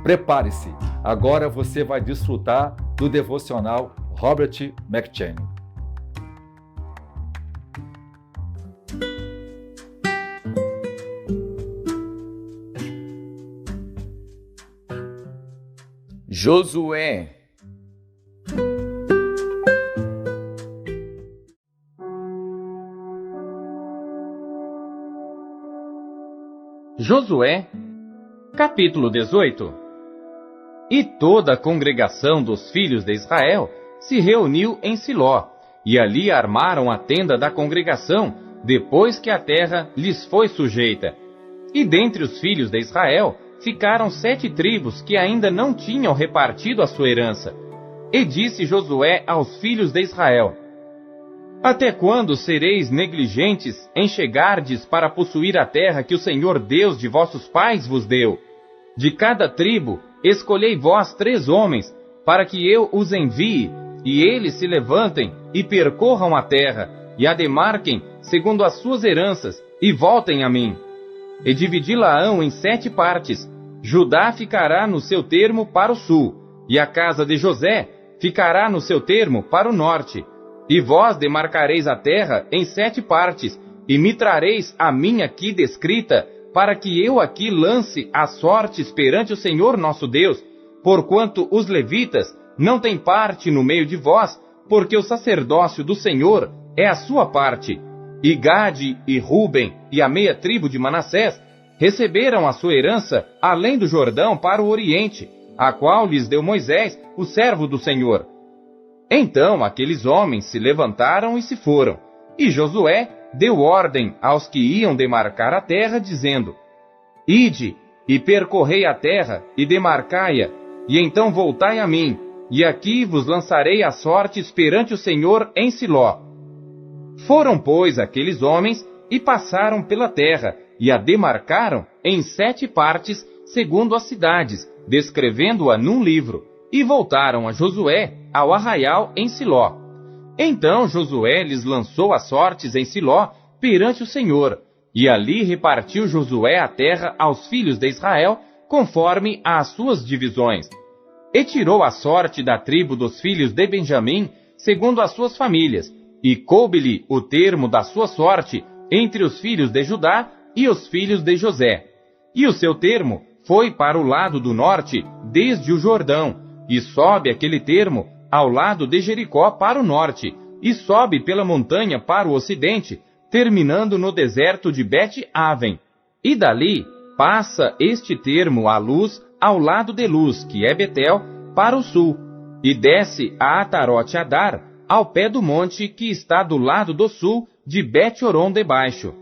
Prepare-se, agora você vai desfrutar do devocional Robert McCheyne. Josué. Josué, capítulo 18. E toda a congregação dos filhos de Israel se reuniu em Siló, e ali armaram a tenda da congregação, depois que a terra lhes foi sujeita. E dentre os filhos de Israel ficaram 7 tribos que ainda não tinham repartido a sua herança. E disse Josué aos filhos de Israel: Até quando sereis negligentes em chegardes para possuir a terra que o Senhor Deus de vossos pais vos deu? De cada tribo escolhei vós 3 homens, para que eu os envie, e eles se levantem e percorram a terra, e a demarquem segundo as suas heranças, e voltem a mim. E dividi-la-ão em 7 partes. Judá ficará no seu termo para o sul, e a casa de José ficará no seu termo para o norte. E vós demarcareis a terra em 7 partes, e me trareis a mim aqui descrita, para que eu aqui lance as sortes perante o Senhor nosso Deus, porquanto os levitas não têm parte no meio de vós, porque o sacerdócio do Senhor é a sua parte. E Gade e Ruben e a meia tribo de Manassés receberam a sua herança além do Jordão para o oriente, a qual lhes deu Moisés, o servo do Senhor. Então aqueles homens se levantaram e se foram, e Josué deu ordem aos que iam demarcar a terra, dizendo: Ide e percorrei a terra e demarcai-a, e então voltai a mim, e aqui vos lançarei as sortes perante o Senhor em Siló. Foram, pois, aqueles homens e passaram pela terra, e a demarcaram em 7 partes, segundo as cidades, descrevendo-a num livro, e voltaram a Josué ao arraial em Siló. Então Josué lhes lançou as sortes em Siló perante o Senhor, e ali repartiu Josué a terra aos filhos de Israel, conforme às suas divisões. E tirou a sorte da tribo dos filhos de Benjamim, segundo as suas famílias, e coube-lhe o termo da sua sorte entre os filhos de Judá e os filhos de José. E o seu termo foi para o lado do norte, desde o Jordão, e sobe aquele termo ao lado de Jericó para o norte, e sobe pela montanha para o ocidente, terminando no deserto de Bet-Aven. E dali passa este termo à luz ao lado de Luz, que é Betel, para o sul, e desce a Atarote-Adar, ao pé do monte que está do lado do sul de Bet-Horon de baixo.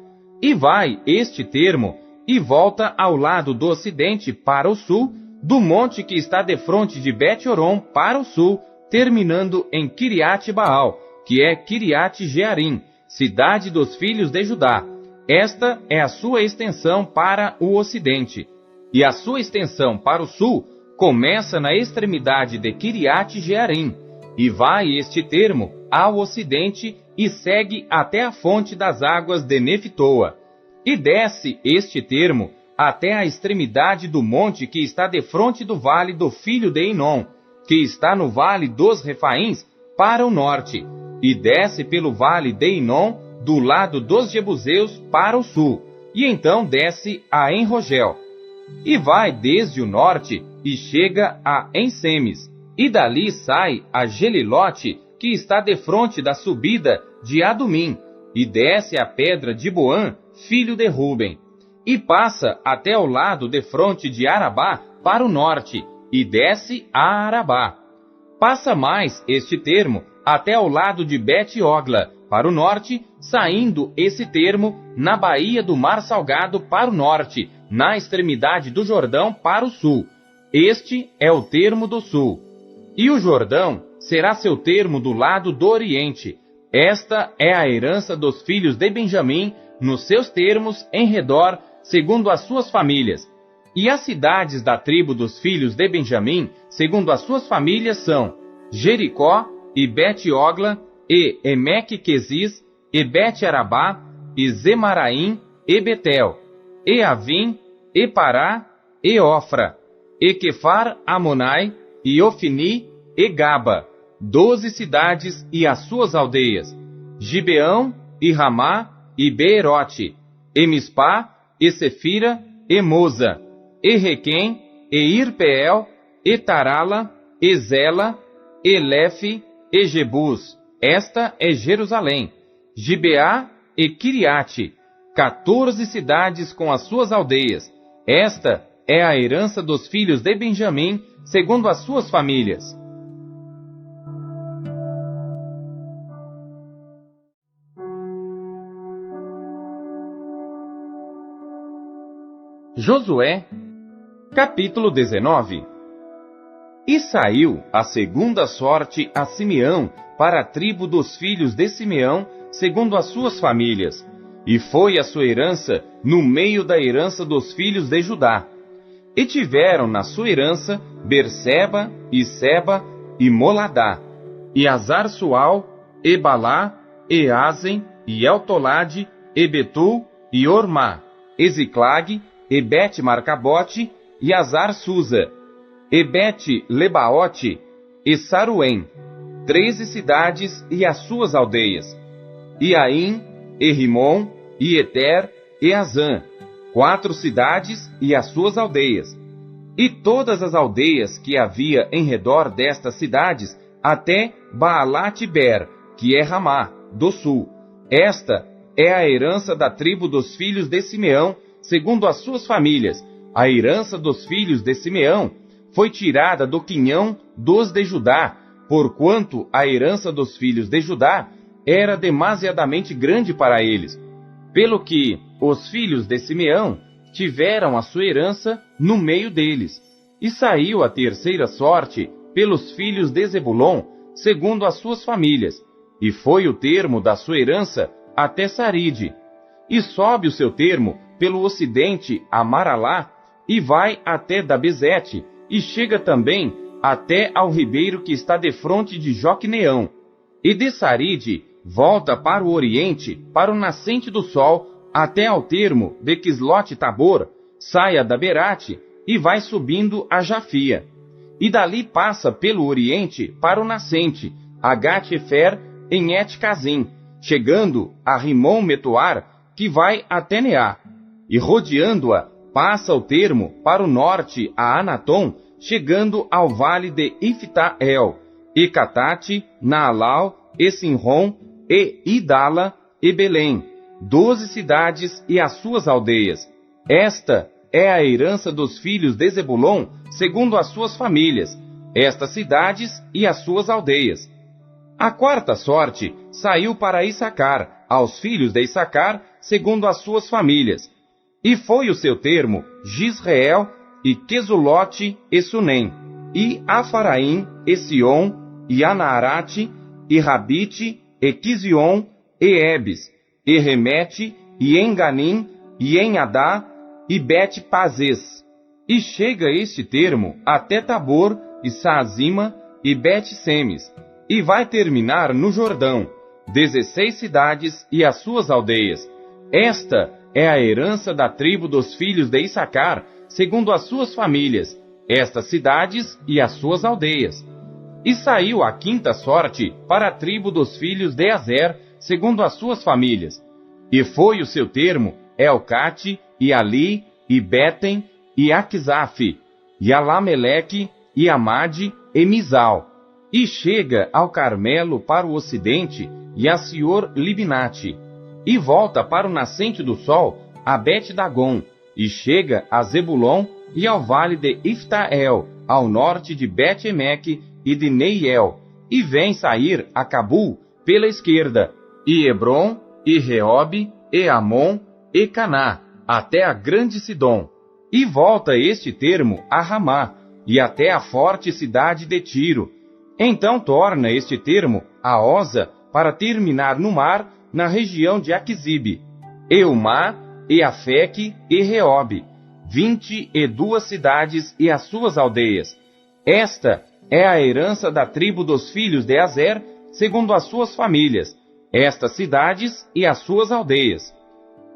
E vai este termo, e volta ao lado do ocidente para o sul, do monte que está defronte de Bet-Horon para o sul, terminando em Kiriat-Baal, que é Kiriat-Jearim, cidade dos filhos de Judá. Esta é a sua extensão para o ocidente. E a sua extensão para o sul começa na extremidade de Kiriat-Jearim, e vai este termo ao ocidente e segue até a fonte das águas de Neftoa. E desce este termo até a extremidade do monte que está defronte do vale do filho de Inom, que está no vale dos Refaíns, para o norte, e desce pelo vale de Inom, do lado dos Jebuseus, para o sul, e então desce a Enrogel. E vai desde o norte, e chega a Ensemes, e dali sai a Gelilote, que está defronte da subida de Adumim, e desce a pedra de Boã, filho de Ruben, e passa até ao lado defronte de Arabá, para o norte, e desce a Arabá. Passa mais este termo até ao lado de Bet-Ogla, para o norte, saindo esse termo na baía do Mar Salgado para o norte, na extremidade do Jordão para o sul. Este é o termo do sul. E o Jordão será seu termo do lado do oriente. Esta é a herança dos filhos de Benjamim, nos seus termos em redor, segundo as suas famílias. E as cidades da tribo dos filhos de Benjamim, segundo as suas famílias, são Jericó, e Bet-Ogla, e Emeque-Quezis, e Bet-Arabá, e Zemaraim, e Betel, e Avim, e Pará, e Ofra. e Quefar-Amonai, e Ofni, e Gaba, 12 cidades e as suas aldeias, Gibeão, e Ramá, e Beerote, e Mispá, e Sefira, e Moza, e Requém, e Irpeel, e Tarala, e Zela, e Lefe, e Jebus. Esta é Jerusalém. Gibeá e Quiriate, 14 cidades com as suas aldeias. Esta é a herança dos filhos de Benjamim, segundo as suas famílias. Josué, capítulo 19. E saiu a segunda sorte a Simeão, para a tribo dos filhos de Simeão, segundo as suas famílias, e foi a sua herança no meio da herança dos filhos de Judá. E tiveram na sua herança Berseba, e Seba, e Moladá, e Azar-Sual, e Balá, e Azen, e Eltolade, e Betul, e Ormá, e Ziclag, e Bet-Marcabote, e Azar-Susa, e Bet-Lebaote, e Saruém, 13 cidades e as suas aldeias, e Aim, e Rimon, e Eter, e Azã, 4 cidades e as suas aldeias, e todas as aldeias que havia em redor destas cidades, até Baalat-Ber, que é Ramá, do sul. Esta é a herança da tribo dos filhos de Simeão, segundo as suas famílias. A herança dos filhos de Simeão foi tirada do quinhão dos de Judá, porquanto a herança dos filhos de Judá era demasiadamente grande para eles, pelo que os filhos de Simeão tiveram a sua herança no meio deles. E saiu a terceira sorte pelos filhos de Zebulon, segundo as suas famílias, e foi o termo da sua herança até Saride. E sobe o seu termo pelo ocidente a Maralá, e vai até Dabezete, e chega também até ao ribeiro que está defronte de Joqueneão. E de Saride volta para o oriente, para o nascente do sol, até ao termo de Quislote-Tabor, sai a Daberate, e vai subindo a Jafia. E dali passa pelo oriente para o nascente, a Gat-Efer, em Et-Cazim, chegando a Rimon-Metuar, que vai até Neá. E rodeando-a, passa o termo para o norte a Anatom, chegando ao vale de Ifta-El, e Catate, Naalal, e Sinron, e Idala, e Belém, 12 cidades e as suas aldeias. Esta é a herança dos filhos de Zebulon, segundo as suas famílias, estas cidades e as suas aldeias. A quarta sorte saiu para Issacar, aos filhos de Issacar, segundo as suas famílias. E foi o seu termo Gisreel, e Quesulote, e Sunem, e Afaraim, e Sion, e Anaarate, e Rabite, e Quizion, e Ebes, e Remete, e Enganim, e Enhadá, e Bet-Pazes. E chega este termo até Tabor, e Saazima, e Bet-Semes, e vai terminar no Jordão, 16 cidades e as suas aldeias. Esta é a herança da tribo dos filhos de Issacar, segundo as suas famílias, estas cidades e as suas aldeias. E saiu a quinta sorte para a tribo dos filhos de Azer, segundo as suas famílias. E foi o seu termo Elcate, e Ali, e Betem, e Aquizaf, e Alameleque, e Amade, e Mizal. E chega ao Carmelo para o ocidente, e a Sior-Libnate. E volta para o nascente do sol, a Bet-Dagon, e chega a Zebulon e ao vale de Ifta-El, ao norte de Bet-Emeque e de Neiel, e vem sair a Cabul pela esquerda, e Hebron, e Reobe, e Amon, e Caná, até a grande Sidom. E volta este termo a Ramá, e até a forte cidade de Tiro. Então torna este termo a Oza, para terminar no mar, na região de Aquisibe, Eumá, e Afeque, e Reobe, 22 cidades e as suas aldeias. Esta é a herança da tribo dos filhos de Azer, segundo as suas famílias, estas cidades e as suas aldeias.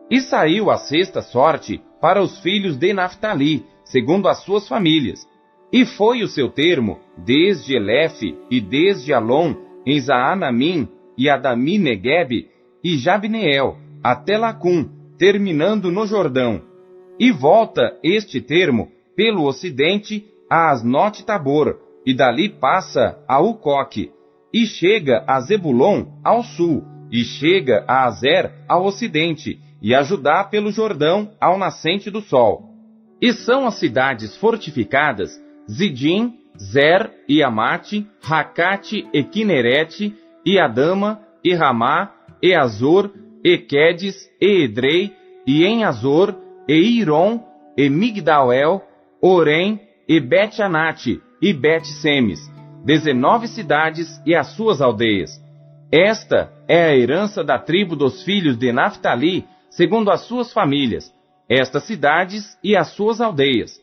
E saiu a sexta sorte para os filhos de Naftali, segundo as suas famílias. E foi o seu termo desde Elefe e desde Alon, em Zaanamim e Adami-Neguebe e Jabneel, até Lacum, terminando no Jordão. E volta este termo pelo ocidente a Asnote-Tabor, e dali passa a Ucoque, e chega a Zebulon ao sul, e chega a Azer ao ocidente, e a Judá pelo Jordão ao nascente do sol. E são as cidades fortificadas Zidim, Zer e Amate, Racate e Quinerete, e Adama, e Ramá, e Azor, e Quedes, e Edrei, e em Azor, e Iron, e Migdal-el, Orém, e Bet-Anate, e Bet-Semes, 19 cidades e as suas aldeias. Esta é a herança da tribo dos filhos de Naftali, segundo as suas famílias, estas cidades e as suas aldeias.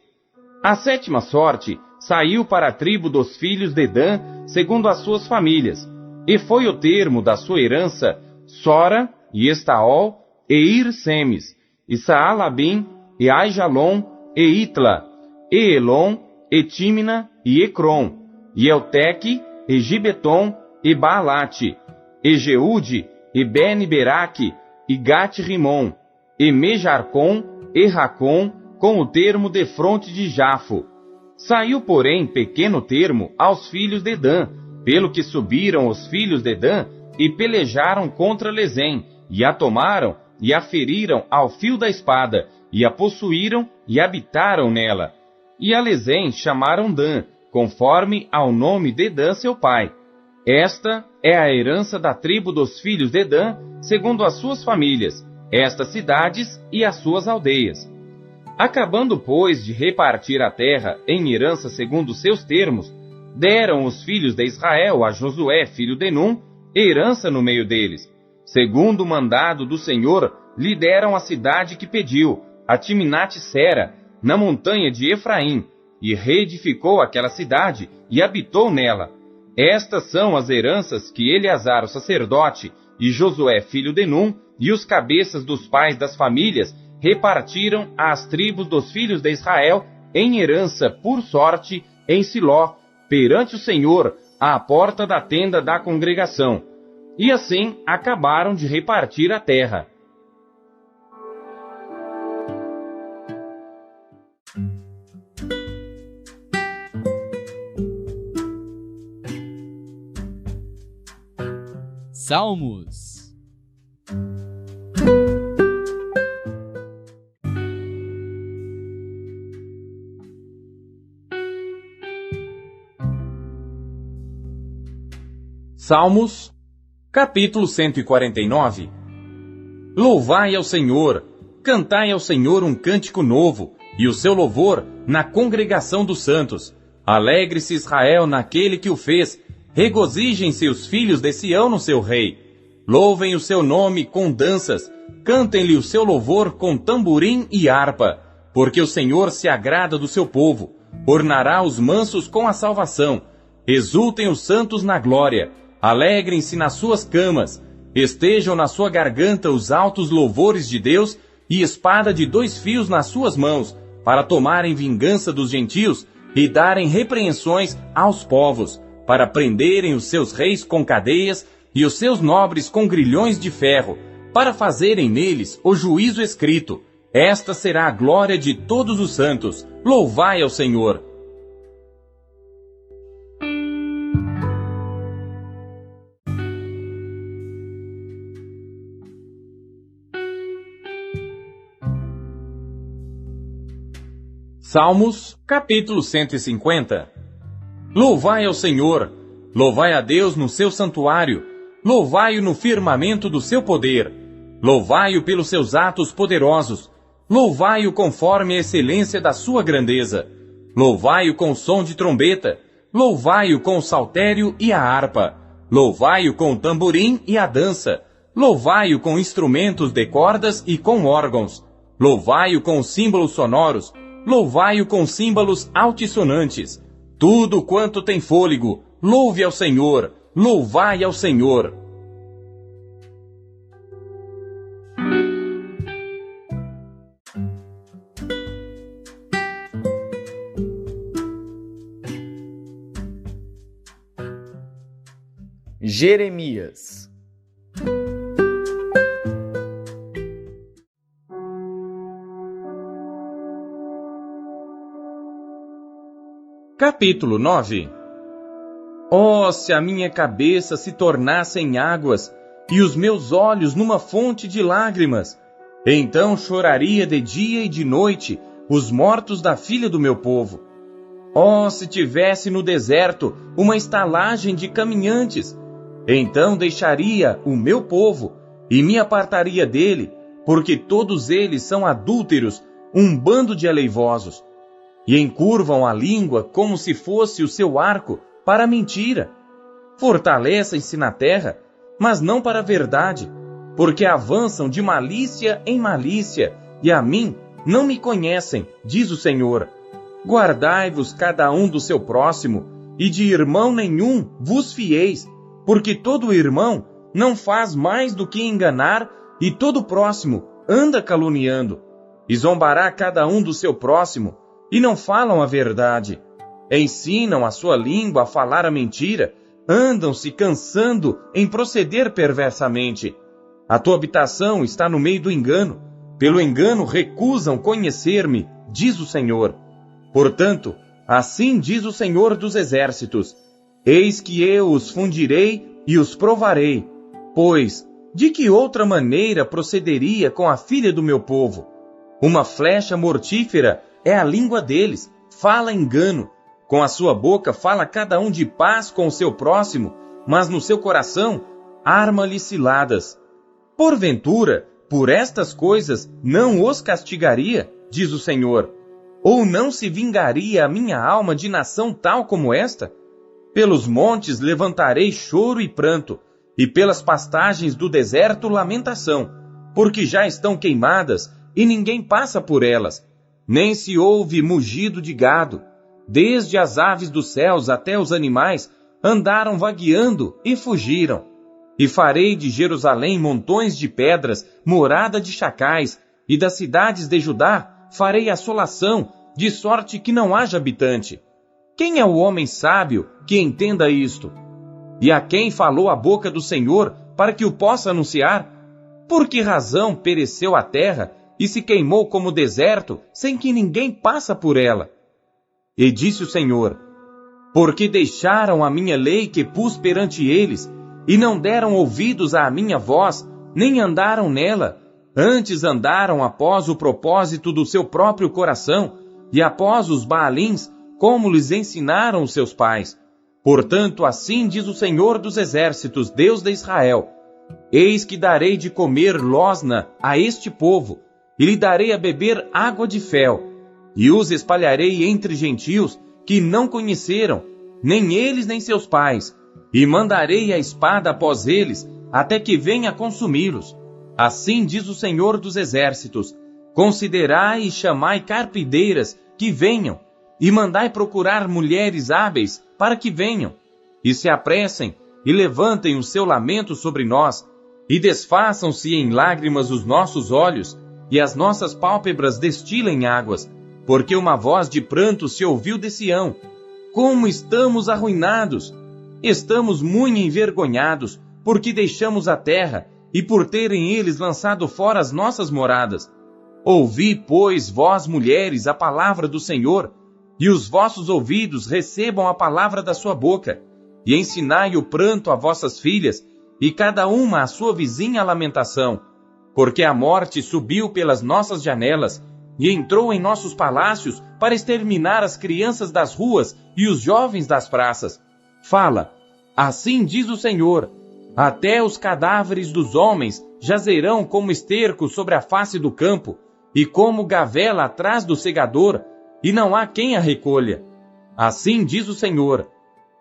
A sétima sorte saiu para a tribo dos filhos de Dan, segundo as suas famílias, e foi o termo da sua herança Sora, e Estaol, e Ir-Semes, e Saalabim, e Aijalon, e Itla, e Elon, e Tímina, e Ecrom, e Elteque, e Gibeton, e Baalate, e Jeude, e Ben-Beraque, e Gat-Rimon, e Mejarcom, e Racom, com o termo de fronte de Jafo. Saiu, porém, pequeno termo aos filhos de Dan, pelo que subiram os filhos de Dan, e pelejaram contra Lezém, e a tomaram, e a feriram ao fio da espada, e a possuíram, e habitaram nela. E a Lezém chamaram Dan, conforme ao nome de Dan seu pai. Esta é a herança da tribo dos filhos de Dan, segundo as suas famílias, estas cidades e as suas aldeias. Acabando, pois, de repartir a terra em herança segundo seus termos, deram os filhos de Israel a Josué, filho de Num, herança no meio deles. Segundo o mandado do Senhor, lhe deram a cidade que pediu, a Timnat-Sera, na montanha de Efraim, e reedificou aquela cidade e habitou nela. Estas são as heranças que Eleazar, o sacerdote, e Josué, filho de Num, e os cabeças dos pais das famílias, repartiram às tribos dos filhos de Israel em herança por sorte em Siló, perante o Senhor, à porta da tenda da congregação. E assim acabaram de repartir a terra. Salmos. Salmos, capítulo 149. Louvai ao Senhor, cantai ao Senhor um cântico novo, e o seu louvor na congregação dos santos. Alegre-se Israel naquele que o fez, regozijem-se os filhos de Sião no seu rei. Louvem o seu nome com danças, cantem-lhe o seu louvor com tamborim e harpa, porque o Senhor se agrada do seu povo, ornará os mansos com a salvação. Exultem os santos na glória, alegrem-se nas suas camas, estejam na sua garganta os altos louvores de Deus e espada de 2 fios nas suas mãos, para tomarem vingança dos gentios e darem repreensões aos povos, para prenderem os seus reis com cadeias e os seus nobres com grilhões de ferro, para fazerem neles o juízo escrito. Esta será a glória de todos os santos. Louvai ao Senhor. Salmos, capítulo 150. Louvai ao Senhor, louvai a Deus no seu santuário, louvai-o no firmamento do seu poder, louvai-o pelos seus atos poderosos, louvai-o conforme a excelência da sua grandeza, louvai-o com o som de trombeta, louvai-o com o saltério e a harpa, louvai-o com o tamborim e a dança, louvai-o com instrumentos de cordas e com órgãos, louvai-o com símbolos sonoros, louvai-o com símbolos altissonantes. Tudo quanto tem fôlego, louve ao Senhor, louvai ao Senhor. Jeremias. Capítulo 9. Oh, se a minha cabeça se tornasse em águas, e os meus olhos numa fonte de lágrimas, então choraria de dia e de noite os mortos da filha do meu povo. Oh, se tivesse no deserto uma estalagem de caminhantes, então deixaria o meu povo e me apartaria dele, porque todos eles são adúlteros, um bando de aleivosos, e encurvam a língua como se fosse o seu arco para a mentira. Fortalecem-se na terra, mas não para a verdade, porque avançam de malícia em malícia, e a mim não me conhecem, diz o Senhor. Guardai-vos cada um do seu próximo, e de irmão nenhum vos fieis, porque todo irmão não faz mais do que enganar, e todo próximo anda caluniando. E zombará cada um do seu próximo, e não falam a verdade. Ensinam a sua língua a falar a mentira, andam se cansando em proceder perversamente. A tua habitação está no meio do engano, pelo engano recusam conhecer-me, diz o Senhor. Portanto, assim diz o Senhor dos Exércitos: eis que eu os fundirei e os provarei, pois de que outra maneira procederia com a filha do meu povo? Uma flecha mortífera é a língua deles, fala engano. Com a sua boca fala cada um de paz com o seu próximo, mas no seu coração arma-lhe ciladas. Porventura, por estas coisas não os castigaria, diz o Senhor, ou não se vingaria a minha alma de nação tal como esta? Pelos montes levantarei choro e pranto, e pelas pastagens do deserto lamentação, porque já estão queimadas e ninguém passa por elas, nem se ouve mugido de gado. Desde as aves dos céus até os animais andaram vagueando e fugiram. E farei de Jerusalém montões de pedras, morada de chacais, e das cidades de Judá farei assolação, de sorte que não haja habitante. Quem é o homem sábio que entenda isto? E a quem falou a boca do Senhor para que o possa anunciar? Por que razão pereceu a terra e se queimou como deserto, sem que ninguém passa por ela? E disse o Senhor: porque deixaram a minha lei que pus perante eles, e não deram ouvidos à minha voz, nem andaram nela, antes andaram após o propósito do seu próprio coração, e após os Baalins, como lhes ensinaram os seus pais. Portanto, assim diz o Senhor dos Exércitos, Deus de Israel: eis que darei de comer losna a este povo, e lhe darei a beber água de fel, e os espalharei entre gentios que não conheceram, nem eles nem seus pais, e mandarei a espada após eles, até que venha consumi-los. Assim diz o Senhor dos Exércitos: considerai e chamai carpideiras que venham, e mandai procurar mulheres hábeis para que venham, e se apressem, e levantem o seu lamento sobre nós, e desfaçam-se em lágrimas os nossos olhos, e as nossas pálpebras destilem águas, porque uma voz de pranto se ouviu de Sião. Como estamos arruinados! Estamos muito envergonhados, porque deixamos a terra, e por terem eles lançado fora as nossas moradas. Ouvi, pois, vós mulheres, a palavra do Senhor, e os vossos ouvidos recebam a palavra da sua boca, e ensinai o pranto a vossas filhas, e cada uma a sua vizinha a lamentação, porque a morte subiu pelas nossas janelas, e entrou em nossos palácios para exterminar as crianças das ruas e os jovens das praças. Fala, assim diz o Senhor: até os cadáveres dos homens jazerão como esterco sobre a face do campo, e como gavela atrás do segador, e não há quem a recolha. Assim diz o Senhor: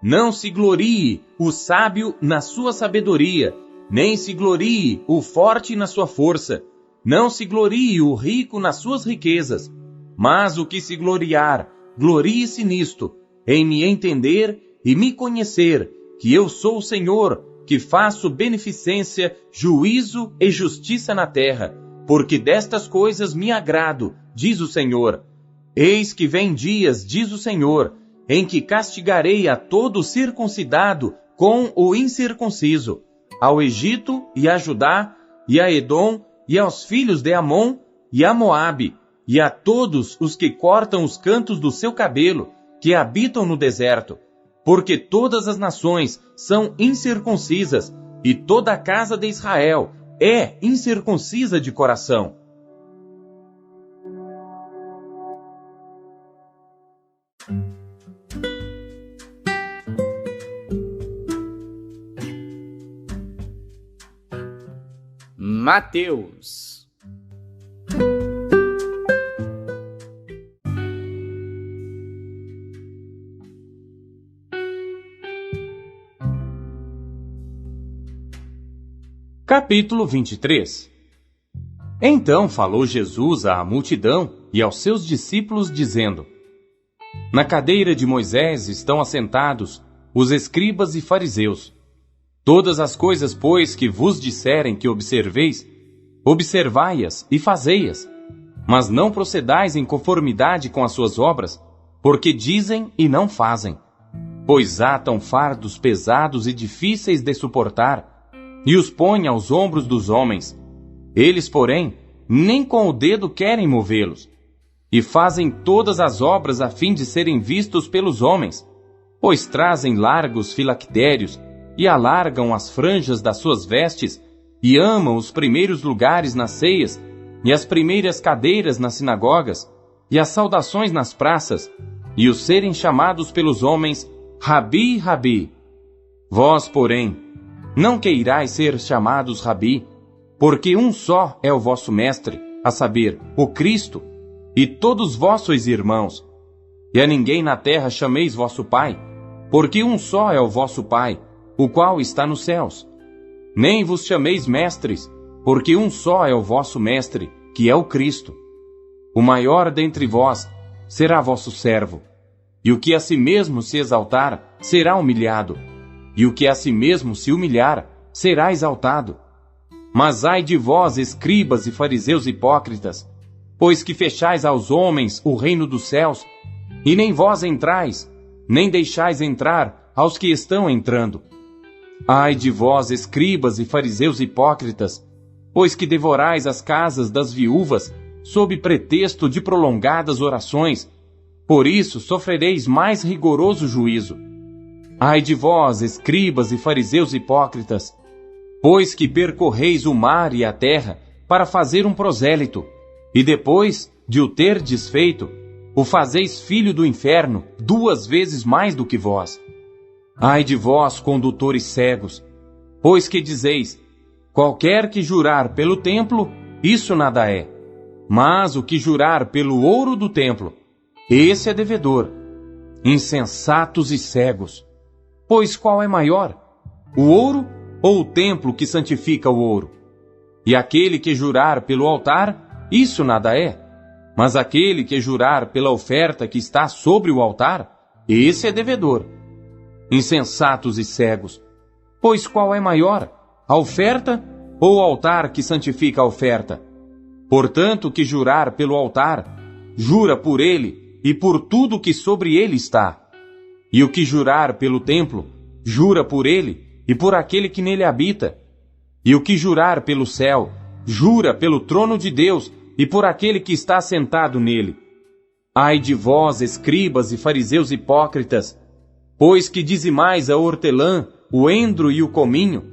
não se glorie o sábio na sua sabedoria, nem se glorie o forte na sua força, não se glorie o rico nas suas riquezas, mas o que se gloriar, glorie-se nisto, em me entender e me conhecer, que eu sou o Senhor, que faço beneficência, juízo e justiça na terra, porque destas coisas me agrado, diz o Senhor. Eis que vem dias, diz o Senhor, em que castigarei a todo circuncidado com o incircunciso, ao Egito e a Judá, e a Edom, e aos filhos de Amon, e a Moabe, e a todos os que cortam os cantos do seu cabelo, que habitam no deserto, porque todas as nações são incircuncisas, e toda a casa de Israel é incircuncisa de coração. Mateus. Capítulo 23. Então falou Jesus à multidão e aos seus discípulos, dizendo: Na cadeira de Moisés estão assentados os escribas e fariseus. Todas as coisas, pois, que vos disserem que observeis, observai-as e fazei-as, mas não procedais em conformidade com as suas obras, porque dizem e não fazem. Pois atam fardos pesados e difíceis de suportar, e os põem aos ombros dos homens. Eles, porém, nem com o dedo querem movê-los, e fazem todas as obras a fim de serem vistos pelos homens, pois trazem largos filactérios, e alargam as franjas das suas vestes, e amam os primeiros lugares nas ceias, e as primeiras cadeiras nas sinagogas, e as saudações nas praças, e os serem chamados pelos homens, Rabi, Rabi. Vós, porém, não queirais ser chamados Rabi, porque um só é o vosso mestre, a saber, o Cristo, e todos vós sois irmãos. E a ninguém na terra chameis vosso Pai, porque um só é o vosso Pai, o qual está nos céus. Nem vos chameis mestres, porque um só é o vosso mestre, que é o Cristo. O maior dentre vós será vosso servo, e o que a si mesmo se exaltar será humilhado, e o que a si mesmo se humilhar será exaltado. Mas ai de vós, escribas e fariseus hipócritas, pois que fechais aos homens o reino dos céus, e nem vós entrais, nem deixais entrar aos que estão entrando. Ai de vós, escribas e fariseus hipócritas, pois que devorais as casas das viúvas, sob pretexto de prolongadas orações, por isso sofrereis mais rigoroso juízo. Ai de vós, escribas e fariseus hipócritas, pois que percorreis o mar e a terra para fazer um prosélito, e depois de o ter desfeito, o fazeis filho do inferno 2 vezes mais do que vós. Ai de vós, condutores cegos, pois que dizeis: qualquer que jurar pelo templo, isso nada é, mas o que jurar pelo ouro do templo, esse é devedor. Insensatos e cegos! Pois qual é maior, o ouro ou o templo que santifica o ouro? E aquele que jurar pelo altar, isso nada é, mas aquele que jurar pela oferta que está sobre o altar, esse é devedor. Insensatos e cegos! Pois qual é maior, a oferta ou o altar que santifica a oferta? Portanto, que jurar pelo altar, jura por ele e por tudo que sobre ele está. E o que jurar pelo templo, jura por ele e por aquele que nele habita. E o que jurar pelo céu, jura pelo trono de Deus e por aquele que está sentado nele. Ai de vós, escribas e fariseus hipócritas, pois que dizimais a hortelã, o endro e o cominho,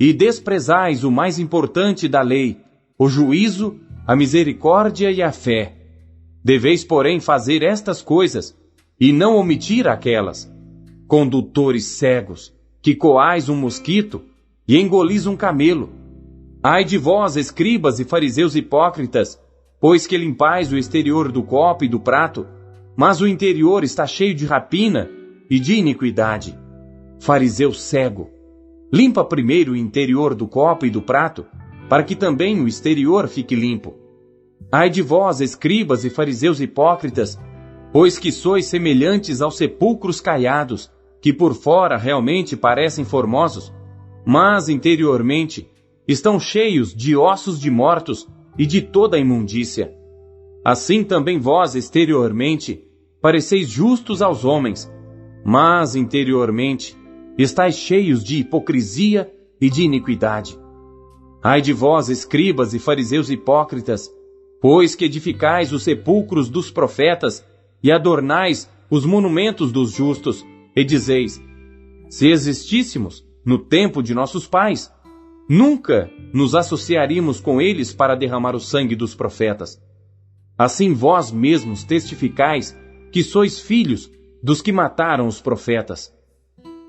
e desprezais o mais importante da lei, o juízo, a misericórdia e a fé. Deveis, porém, fazer estas coisas, e não omitir aquelas. Condutores cegos, que coais um mosquito, e engolis um camelo. Ai de vós, escribas e fariseus hipócritas, pois que limpais o exterior do copo e do prato, mas o interior está cheio de rapina e de iniquidade. Fariseu cego, limpa primeiro o interior do copo e do prato, para que também o exterior fique limpo. Ai de vós, escribas e fariseus hipócritas, pois que sois semelhantes aos sepulcros caiados, que por fora realmente parecem formosos, mas interiormente estão cheios de ossos de mortos e de toda a imundícia. Assim também vós, exteriormente, pareceis justos aos homens, mas interiormente estáis cheios de hipocrisia e de iniquidade. Ai de vós, escribas e fariseus hipócritas, pois que edificais os sepulcros dos profetas e adornais os monumentos dos justos, e dizeis: se existíssemos no tempo de nossos pais, nunca nos associaríamos com eles para derramar o sangue dos profetas. Assim vós mesmos testificais que sois filhos dos que mataram os profetas.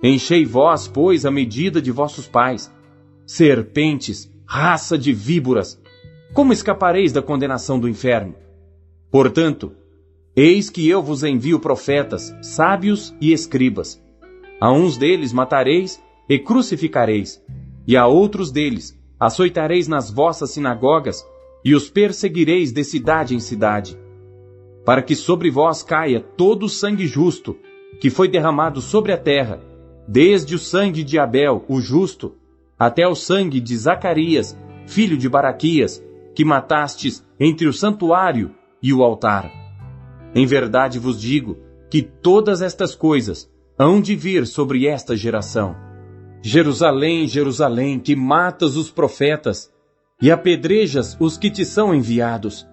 Enchei vós, pois, a medida de vossos pais. Serpentes, raça de víboras, como escapareis da condenação do inferno? Portanto, eis que eu vos envio profetas, sábios e escribas. A uns deles matareis e crucificareis, e a outros deles açoitareis nas vossas sinagogas, e os perseguireis de cidade em cidade, para que sobre vós caia todo o sangue justo, que foi derramado sobre a terra, desde o sangue de Abel, o justo, até o sangue de Zacarias, filho de Baraquias, que matastes entre o santuário e o altar. Em verdade vos digo que todas estas coisas hão de vir sobre esta geração. Jerusalém, Jerusalém, que matas os profetas e apedrejas os que te são enviados.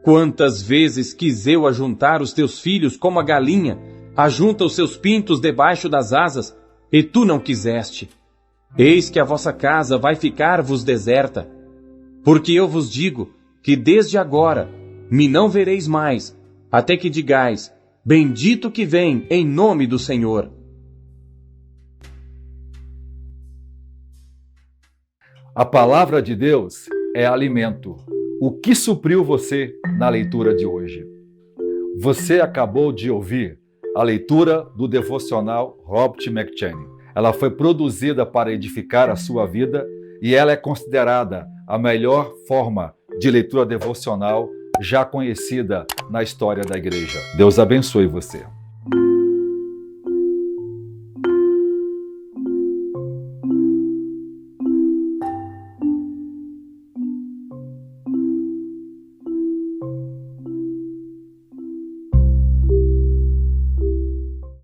Quantas vezes quis eu ajuntar os teus filhos como a galinha ajunta os seus pintos debaixo das asas, e tu não quiseste. Eis que a vossa casa vai ficar-vos deserta. Porque eu vos digo que desde agora me não vereis mais, até que digais: bendito que vem em nome do Senhor. A palavra de Deus é alimento. O que supriu você na leitura de hoje? Você acabou de ouvir a leitura do devocional Robert McCheyne. Ela foi produzida para edificar a sua vida e ela é considerada a melhor forma de leitura devocional já conhecida na história da igreja. Deus abençoe você.